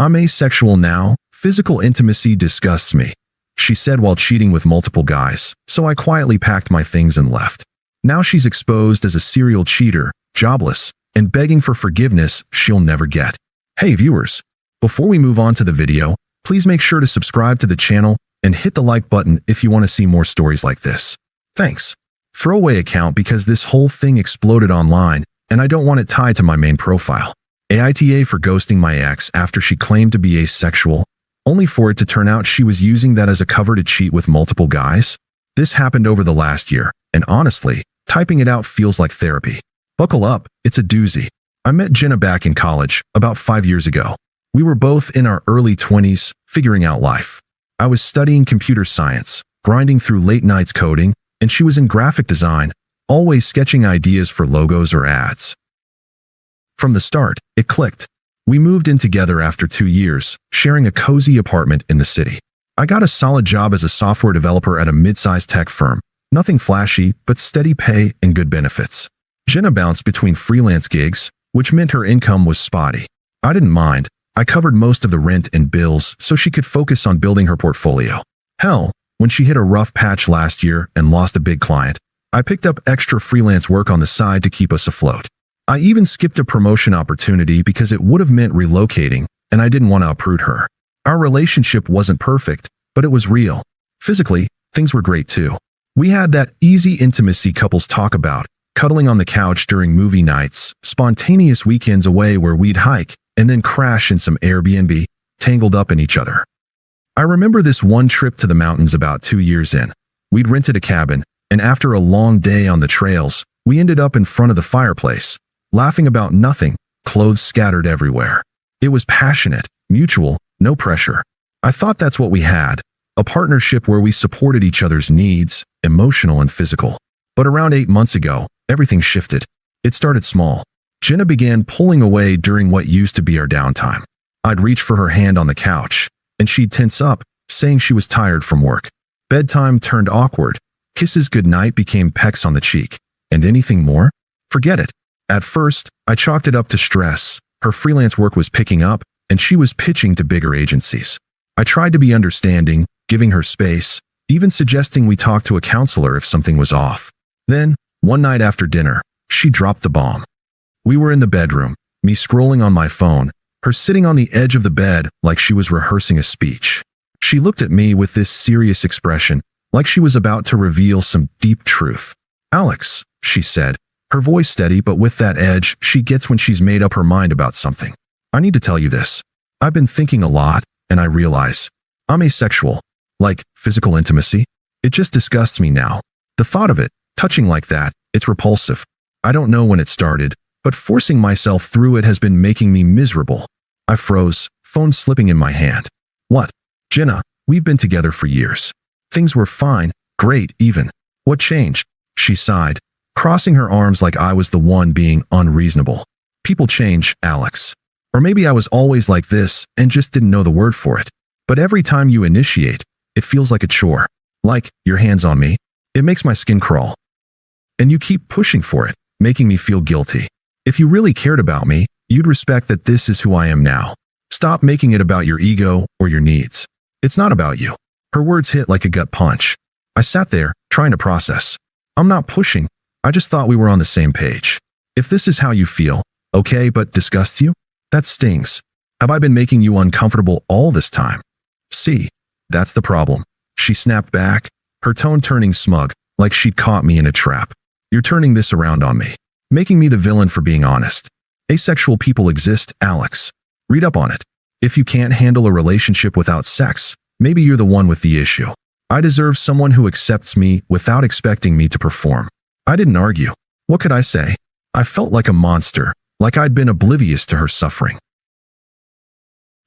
I'm asexual now. Physical intimacy disgusts me, she said while cheating with multiple guys, so I quietly packed my things and left. Now she's exposed as a serial cheater, jobless, and begging for forgiveness she'll never get. Hey viewers, before we move on to the video, please make sure to subscribe to the channel and hit the like button if you want to see more stories like this. Thanks. Throwaway account because this whole thing exploded online and I don't want it tied to my main profile. AITA for ghosting my ex after she claimed to be asexual, only for it to turn out she was using that as a cover to cheat with multiple guys. This happened over the last year, and honestly, typing it out feels like therapy. Buckle up, it's a doozy. I met Jenna back in college, about 5 years ago. We were both in our early 20s, figuring out life. I was studying computer science, grinding through late nights coding, and she was in graphic design, always sketching ideas for logos or ads. From the start, it clicked. We moved in together after 2 years, sharing a cozy apartment in the city. I got a solid job as a software developer at a mid-sized tech firm. Nothing flashy, but steady pay and good benefits. Jenna bounced between freelance gigs, which meant her income was spotty. I didn't mind. I covered most of the rent and bills so she could focus on building her portfolio. Hell, when she hit a rough patch last year and lost a big client, I picked up extra freelance work on the side to keep us afloat. I even skipped a promotion opportunity because it would have meant relocating, and I didn't want to uproot her. Our relationship wasn't perfect, but it was real. Physically, things were great too. We had that easy intimacy couples talk about, cuddling on the couch during movie nights, spontaneous weekends away where we'd hike, and then crash in some Airbnb, tangled up in each other. I remember this one trip to the mountains about 2 years in. We'd rented a cabin, and after a long day on the trails, we ended up in front of the fireplace, laughing about nothing, clothes scattered everywhere. It was passionate, mutual, no pressure. I thought that's what we had, a partnership where we supported each other's needs, emotional and physical. But around 8 months ago, everything shifted. It started small. Jenna began pulling away during what used to be our downtime. I'd reach for her hand on the couch, and she'd tense up, saying she was tired from work. Bedtime turned awkward. Kisses goodnight became pecks on the cheek. And anything more? Forget it. At first, I chalked it up to stress. Her freelance work was picking up, and she was pitching to bigger agencies. I tried to be understanding, giving her space, even suggesting we talk to a counselor if something was off. Then, one night after dinner, she dropped the bomb. We were in the bedroom, me scrolling on my phone, her sitting on the edge of the bed like she was rehearsing a speech. She looked at me with this serious expression, like she was about to reveal some deep truth. "Alex," she said, her voice steady but with that edge she gets when she's made up her mind about something. "I need to tell you this. I've been thinking a lot, and I realize I'm asexual. Like, physical intimacy? It just disgusts me now. The thought of it, touching like that, it's repulsive. I don't know when it started, but forcing myself through it has been making me miserable." I froze, phone slipping in my hand. "What?" "Jenna, we've been together for years. Things were fine, great even. What changed?" She sighed, crossing her arms like I was the one being unreasonable. "People change, Alex. Or maybe I was always like this and just didn't know the word for it. But every time you initiate, it feels like a chore. Like, your hands on me. It makes my skin crawl. And you keep pushing for it, making me feel guilty. If you really cared about me, you'd respect that this is who I am now. Stop making it about your ego or your needs. It's not about you." Her words hit like a gut punch. I sat there, trying to process. "I'm not pushing. I just thought we were on the same page. If this is how you feel, okay, but disgusts you? That stings. Have I been making you uncomfortable all this time?" "See, that's the problem." She snapped back, her tone turning smug, like she'd caught me in a trap. "You're turning this around on me, making me the villain for being honest. Asexual people exist, Alex. Read up on it. If you can't handle a relationship without sex, maybe you're the one with the issue. I deserve someone who accepts me without expecting me to perform." I didn't argue. What could I say? I felt like a monster, like I'd been oblivious to her suffering.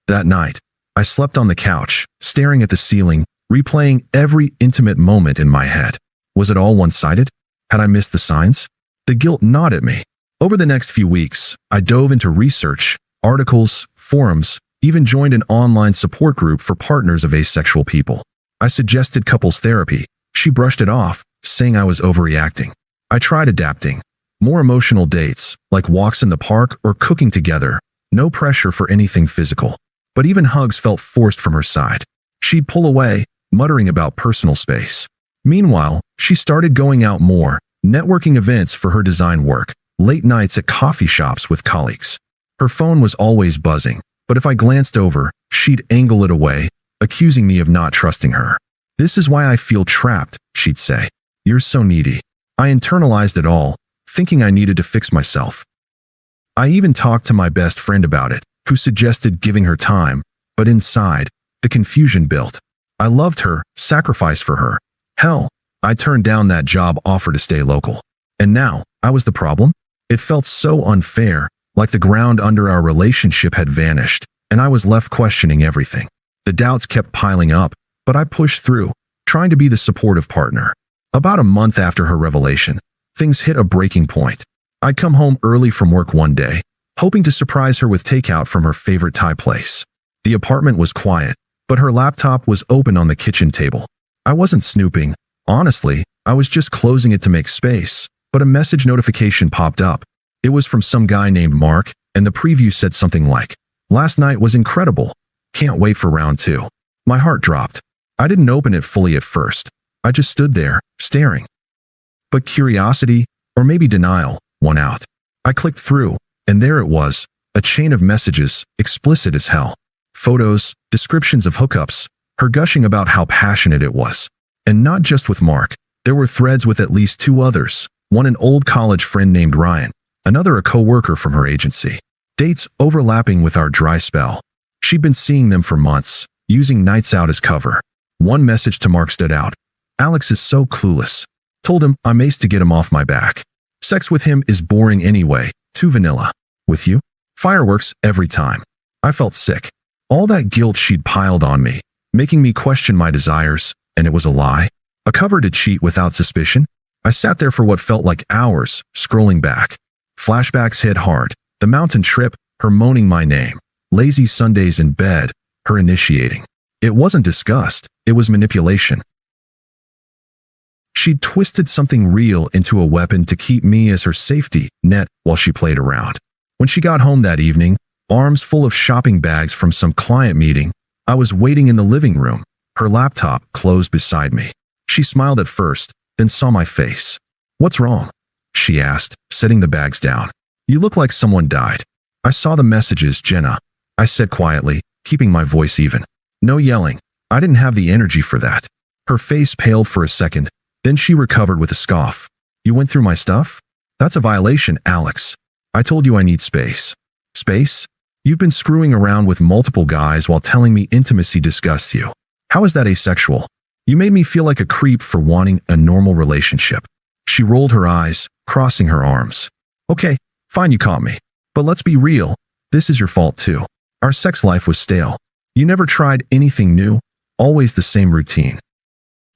That night, I slept on the couch, staring at the ceiling, replaying every intimate moment in my head. Was it all one-sided? Had I missed the signs? The guilt gnawed at me. Over the next few weeks, I dove into research, articles, forums, even joined an online support group for partners of asexual people. I suggested couples therapy. She brushed it off, saying I was overreacting. I tried adapting. More emotional dates, like walks in the park or cooking together. No pressure for anything physical. but even hugs felt forced from her side. She'd pull away, muttering about personal space. Meanwhile, she started going out more, networking events for her design work, late nights at coffee shops with colleagues. Her phone was always buzzing, but if I glanced over, she'd angle it away, accusing me of not trusting her. "This is why I feel trapped," she'd say. "You're so needy." I internalized it all, thinking I needed to fix myself. I even talked to my best friend about it, who suggested giving her time, but inside, the confusion built. I loved her, sacrificed for her. Hell, I turned down that job offer to stay local. And now, I was the problem? It felt so unfair, like the ground under our relationship had vanished, and I was left questioning everything. The doubts kept piling up, but I pushed through, trying to be the supportive partner. About a month after her revelation, things hit a breaking point. I'd come home early from work one day, hoping to surprise her with takeout from her favorite Thai place. The apartment was quiet, but her laptop was open on the kitchen table. I wasn't snooping. Honestly, I was just closing it to make space, but a message notification popped up. It was from some guy named Mark, and the preview said something like, "Last night was incredible. Can't wait for round 2. My heart dropped. I didn't open it fully at first. I just stood there, staring. But curiosity, or maybe denial, won out. I clicked through, and there it was, a chain of messages, explicit as hell. Photos, descriptions of hookups, her gushing about how passionate it was. And not just with Mark. There were threads with at least 2 others, one an old college friend named Ryan, another a co-worker from her agency. Dates overlapping with our dry spell. She'd been seeing them for months, using nights out as cover. One message to Mark stood out. "Alex is so clueless. Told him I'm ace to get him off my back. Sex with him is boring anyway, too vanilla. With you? Fireworks every time." I felt sick. All that guilt she'd piled on me, making me question my desires, and it was a lie. A cover to cheat without suspicion? I sat there for what felt like hours, scrolling back. Flashbacks hit hard. The mountain trip, her moaning my name. Lazy Sundays in bed, her initiating. It wasn't disgust, it was manipulation. She'd twisted something real into a weapon to keep me as her safety net while she played around. When she got home that evening, arms full of shopping bags from some client meeting, I was waiting in the living room, her laptop closed beside me. She smiled at first, then saw my face. "What's wrong?" she asked, setting the bags down. "You look like someone died." "I saw the messages, Jenna," I said quietly, keeping my voice even. No yelling. I didn't have the energy for that. Her face paled for a second, then she recovered with a scoff. "You went through my stuff? That's a violation, Alex. I told you I need space." "Space? You've been screwing around with multiple guys while telling me intimacy disgusts you. How is that asexual? You made me feel like a creep for wanting a normal relationship." She rolled her eyes, crossing her arms. "Okay, fine, you caught me. But let's be real, this is your fault too. Our sex life was stale. You never tried anything new, always the same routine.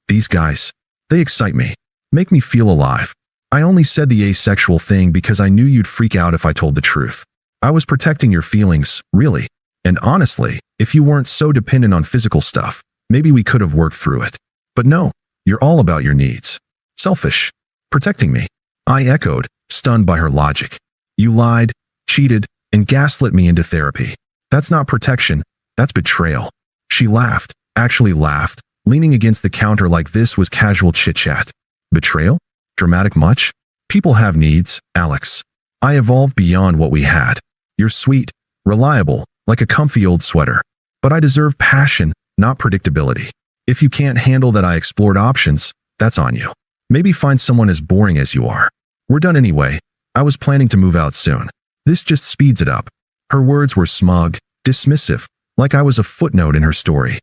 These guys, they excite me, make me feel alive. I only said the asexual thing because I knew you'd freak out if I told the truth. I was protecting your feelings, really. And honestly, if you weren't so dependent on physical stuff, maybe we could have worked through it. But no, you're all about your needs. Selfish. Protecting me." I echoed, stunned by her logic. "You lied, cheated, and gaslit me into therapy. That's not protection, that's betrayal." She laughed, actually laughed, leaning against the counter like this was casual chit-chat. "Betrayal? Dramatic much? People have needs, Alex. I evolved beyond what we had. You're sweet, reliable, like a comfy old sweater. But I deserve passion, not predictability. If you can't handle that I explored options, that's on you. Maybe find someone as boring as you are. We're done anyway. I was planning to move out soon. This just speeds it up." Her words were smug, dismissive, like I was a footnote in her story.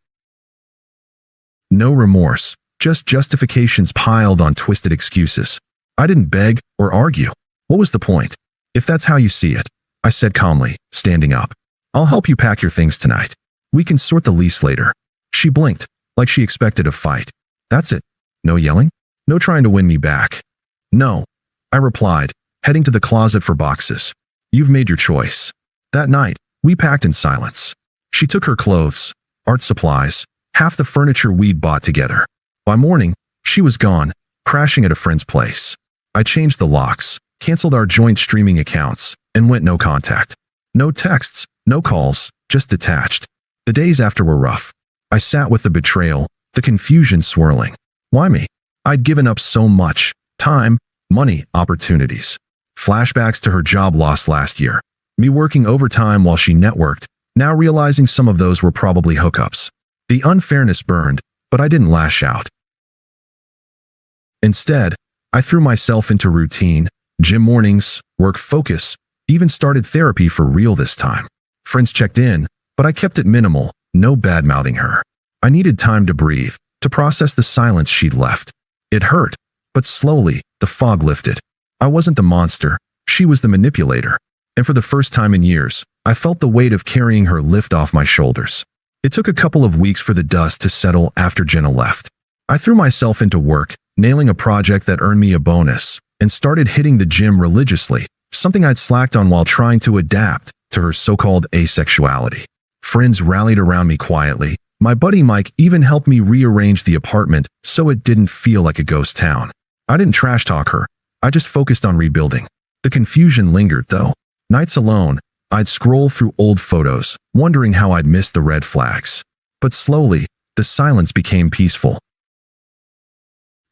No remorse, just justifications piled on twisted excuses. I didn't beg or argue. What was the point? "If that's how you see it," I said calmly, standing up, "I'll help you pack your things tonight. We can sort the lease later." She blinked, like she expected a fight. "That's it? No yelling? No trying to win me back?" "No," I replied, heading to the closet for boxes. "You've made your choice." That night, we packed in silence. She took her clothes, art supplies, half the furniture we'd bought together. By morning, she was gone, crashing at a friend's place. I changed the locks, canceled our joint streaming accounts, and went no contact. No texts, no calls, just detached. The days after were rough. I sat with the betrayal, the confusion swirling. Why me? I'd given up so much. Time, money, opportunities. Flashbacks to her job loss last year. Me working overtime while she networked, now realizing some of those were probably hookups. The unfairness burned, but I didn't lash out. Instead, I threw myself into routine, gym mornings, work focus, even started therapy for real this time. Friends checked in, but I kept it minimal, no bad-mouthing her. I needed time to breathe, to process the silence she'd left. It hurt, but slowly, the fog lifted. I wasn't the monster, she was the manipulator. And for the first time in years, I felt the weight of carrying her lift off my shoulders. It took a couple of weeks for the dust to settle after Jenna left. I threw myself into work, nailing a project that earned me a bonus, and started hitting the gym religiously, something I'd slacked on while trying to adapt to her so-called asexuality. Friends rallied around me quietly. My buddy Mike even helped me rearrange the apartment so it didn't feel like a ghost town. I didn't trash talk her. I just focused on rebuilding. The confusion lingered, though. Nights alone, I'd scroll through old photos, wondering how I'd missed the red flags. But slowly, the silence became peaceful.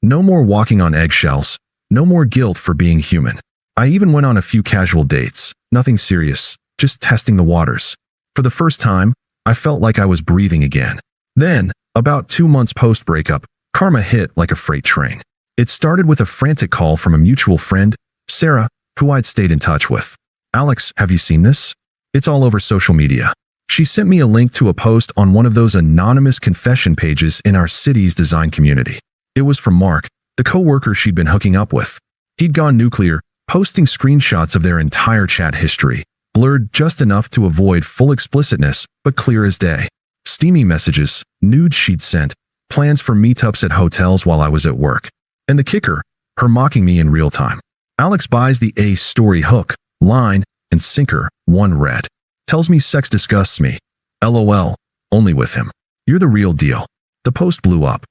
No more walking on eggshells, no more guilt for being human. I even went on a few casual dates, nothing serious, just testing the waters. For the first time, I felt like I was breathing again. Then, about 2 months post-breakup, karma hit like a freight train. It started with a frantic call from a mutual friend, Sarah, who I'd stayed in touch with. "Alex, have you seen this? It's all over social media." She sent me a link to a post on one of those anonymous confession pages in our city's design community. It was from Mark, the co-worker she'd been hooking up with. He'd gone nuclear, posting screenshots of their entire chat history, blurred just enough to avoid full explicitness, but clear as day. Steamy messages, nudes she'd sent, plans for meetups at hotels while I was at work. And the kicker, her mocking me in real time. "Alex buys the A story hook, line, and sinker, one red. Tells me sex disgusts me. LOL, only with him. You're the real deal." The post blew up.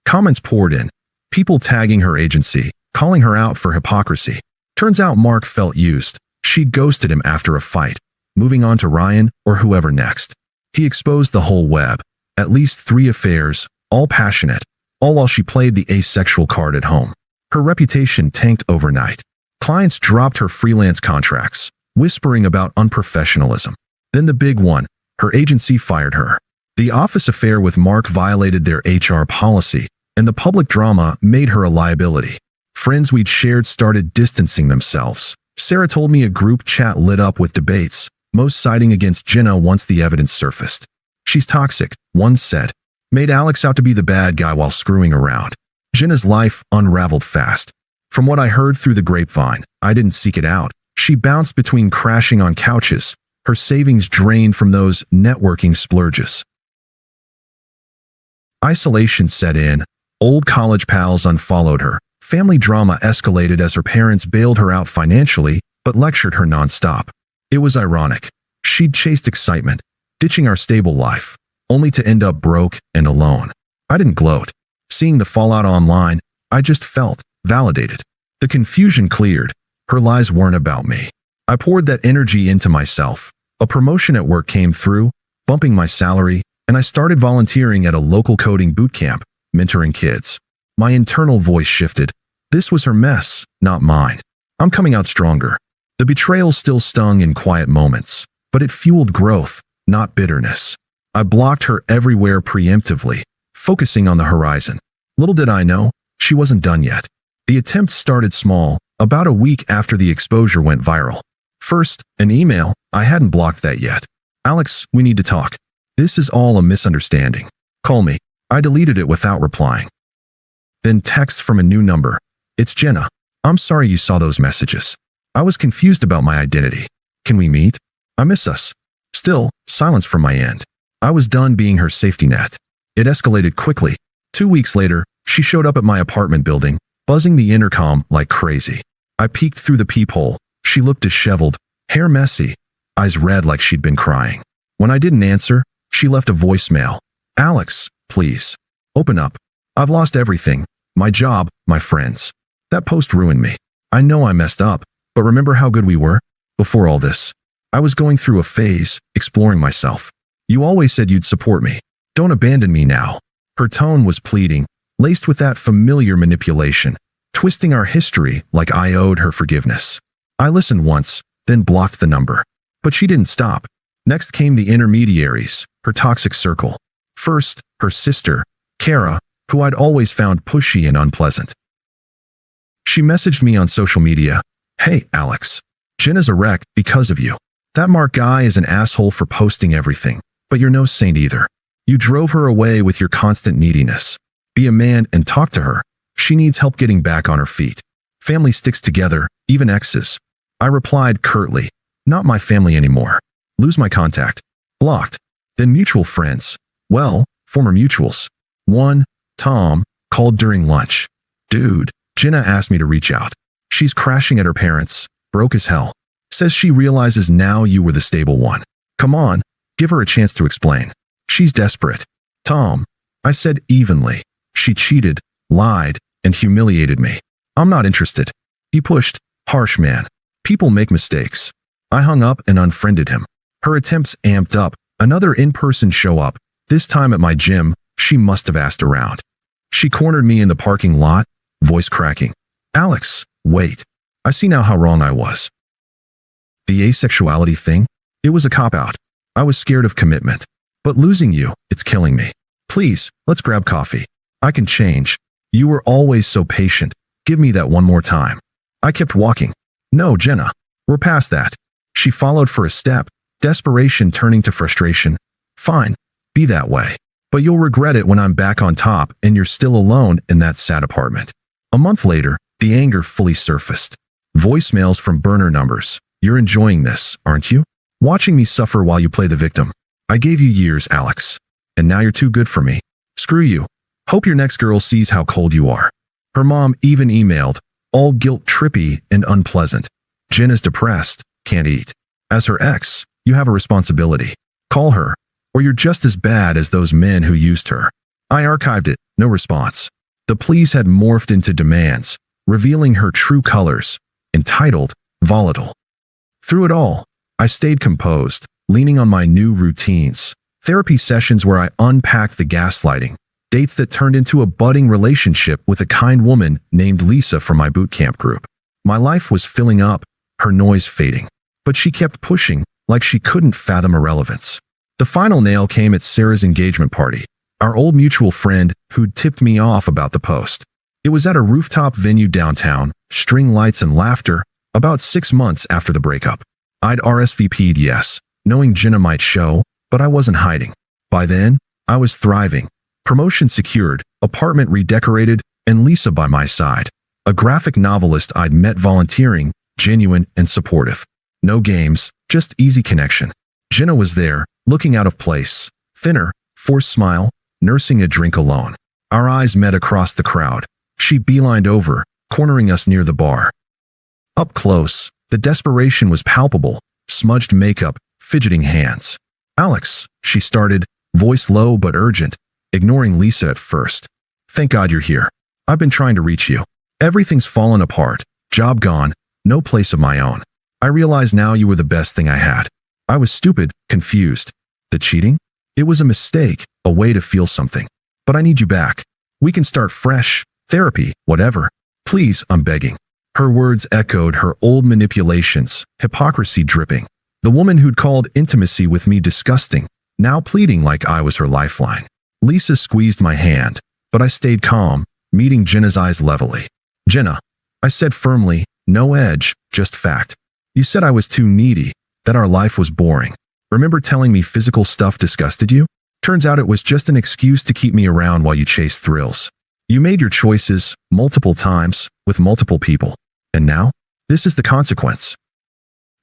Comments poured in, people tagging her agency, calling her out for hypocrisy. Turns out Mark felt used. She'd ghosted him after a fight, moving on to Ryan or whoever next. He exposed the whole web, at least 3 affairs, all passionate, all while she played the asexual card at home. Her reputation tanked overnight. Clients dropped her freelance contracts, whispering about unprofessionalism. Then the big one, her agency fired her. The office affair with Mark violated their HR policy, and the public drama made her a liability. Friends we'd shared started distancing themselves. Sarah told me a group chat lit up with debates, most siding against Jenna once the evidence surfaced. "She's toxic," one said. Made Alex out to be the bad guy while screwing around. Jenna's life unraveled fast. From what I heard through the grapevine, I didn't seek it out. She bounced between crashing on couches, her savings drained from those networking splurges. Isolation set in, old college pals unfollowed her, family drama escalated as her parents bailed her out financially, but lectured her nonstop. It was ironic. She'd chased excitement, ditching our stable life, only to end up broke and alone. I didn't gloat. Seeing the fallout online, I just felt validated. The confusion cleared. Her lies weren't about me. I poured that energy into myself. A promotion at work came through, bumping my salary, and I started volunteering at a local coding boot camp, mentoring kids. My internal voice shifted. This was her mess, not mine. I'm coming out stronger. The betrayal still stung in quiet moments, but it fueled growth, not bitterness. I blocked her everywhere preemptively, focusing on the horizon. Little did I know, she wasn't done yet. The attempt started small, about a week after the exposure went viral. First, an email. I hadn't blocked that yet. "Alex, we need to talk. This is all a misunderstanding. Call me." I deleted it without replying. Then text from a new number. "It's Jenna. I'm sorry you saw those messages. I was confused about my identity. Can we meet? I miss us." Still, silence from my end. I was done being her safety net. It escalated quickly. 2 weeks later, she showed up at my apartment building, buzzing the intercom like crazy. I peeked through the peephole. She looked disheveled, hair messy, eyes red like she'd been crying. When I didn't answer, she left a voicemail. "Alex, please. Open up. I've lost everything. My job, my friends." That post ruined me. I know I messed up, but remember how good we were? Before all this. I was going through a phase, exploring myself. You always said you'd support me. Don't abandon me now. Her tone was pleading, laced with that familiar manipulation, twisting our history like I owed her forgiveness. I listened once, then blocked the number. But she didn't stop. Next came the intermediaries, her toxic circle. First, her sister, Kara, who I'd always found pushy and unpleasant. She messaged me on social media, "Hey, Alex. Jenna's a wreck because of you. That Mark guy is an asshole for posting everything, but you're no saint either. You drove her away with your constant neediness. Be a man and talk to her. She needs help getting back on her feet. Family sticks together, even exes." I replied curtly, "Not my family anymore. Lose my contact." Blocked. Then mutual friends. Well, former mutuals. One, Tom, called during lunch. "Dude, Jenna asked me to reach out. She's crashing at her parents', broke as hell. Says she realizes now you were the stable one. Come on, give her a chance to explain. She's desperate." "Tom," I said evenly. "She cheated, lied, and humiliated me. I'm not interested." He pushed, "Harsh man. People make mistakes." I hung up and unfriended him. Her attempts amped up. Another in-person show up, this time at my gym. She must have asked around. She cornered me in the parking lot, voice cracking. "Alex, wait. I see now how wrong I was. The asexuality thing? It was a cop-out. I was scared of commitment. But losing you, it's killing me. Please, let's grab coffee. I can change. You were always so patient. Give me that one more time." I kept walking. "No, Jenna. We're past that." She followed for a step, desperation turning to frustration. "Fine. Be that way. But you'll regret it when I'm back on top and you're still alone in that sad apartment." A month later, the anger fully surfaced. Voicemails from burner numbers. "You're enjoying this, aren't you? Watching me suffer while you play the victim. I gave you years, Alex. And now you're too good for me. Screw you. Hope your next girl sees how cold you are." Her mom even emailed, all guilt-trippy and unpleasant. "Jenna's depressed, can't eat. As her ex, you have a responsibility. Call her, or you're just as bad as those men who used her." I archived it, no response. The pleas had morphed into demands, revealing her true colors, entitled, volatile. Through it all, I stayed composed, leaning on my new routines, therapy sessions where I unpacked the gaslighting, dates that turned into a budding relationship with a kind woman named Lisa from my boot camp group. My life was filling up, her noise fading. But she kept pushing, like she couldn't fathom irrelevance. The final nail came at Sarah's engagement party, our old mutual friend who'd tipped me off about the post. It was at a rooftop venue downtown, string lights and laughter, about 6 months after the breakup. I'd RSVP'd yes, knowing Jenna might show, but I wasn't hiding. By then, I was thriving. Promotion secured, apartment redecorated, and Lisa by my side. A graphic novelist I'd met volunteering, genuine and supportive. No games, just easy connection. Jenna was there, looking out of place, thinner, forced smile, nursing a drink alone. Our eyes met across the crowd. She beelined over, cornering us near the bar. Up close, the desperation was palpable, smudged makeup, fidgeting hands. "Alex," she started, voice low but urgent, ignoring Lisa at first. "Thank God you're here. I've been trying to reach you. Everything's fallen apart, job gone, no place of my own. I realize now you were the best thing I had. I was stupid, confused. The cheating? It was a mistake, a way to feel something. But I need you back. We can start fresh, therapy, whatever. Please, I'm begging." Her words echoed her old manipulations, hypocrisy dripping. The woman who'd called intimacy with me disgusting, now pleading like I was her lifeline. Lisa squeezed my hand, but I stayed calm, meeting Jenna's eyes levelly. "Jenna," I said firmly, no edge, just fact. "You said I was too needy, that our life was boring. Remember telling me physical stuff disgusted you? Turns out it was just an excuse to keep me around while you chased thrills. You made your choices, multiple times, with multiple people. And now, this is the consequence."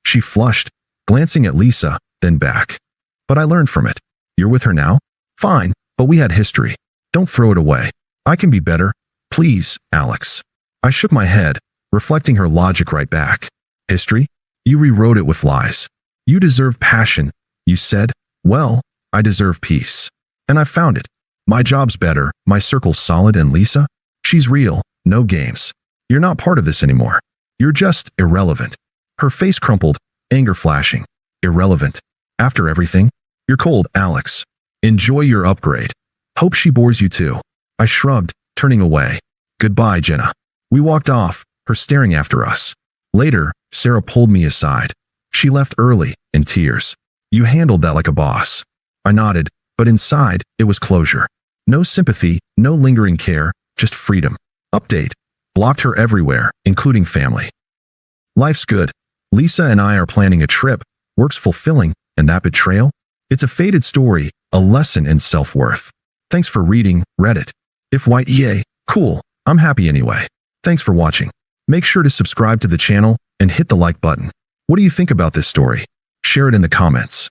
She flushed, glancing at Lisa, then back. "But I learned from it. You're with her now? Fine, but we had history. Don't throw it away. I can be better. Please, Alex." I shook my head, reflecting her logic right back. "History? You rewrote it with lies. You deserve passion, you said. Well, I deserve peace. And I found it. My job's better, my circle's solid, and Lisa? She's real, no games. You're not part of this anymore. You're just irrelevant." Her face crumpled, anger flashing. Irrelevant. After everything, you're cold, Alex. Enjoy your upgrade. Hope she bores you too. I shrugged, turning away. Goodbye, Jenna. We walked off, her staring after us. Later, Sarah pulled me aside. She left early, in tears. You handled that like a boss. I nodded, but inside, it was closure. No sympathy, no lingering care, just freedom. Update. Blocked her everywhere, including family. Life's good. Lisa and I are planning a trip. Work's fulfilling, and that betrayal? It's a faded story, a lesson in self-worth. Thanks for reading, Reddit. If YEA, cool, I'm happy anyway. Thanks for watching. Make sure to subscribe to the channel and hit the like button. What do you think about this story? Share it in the comments.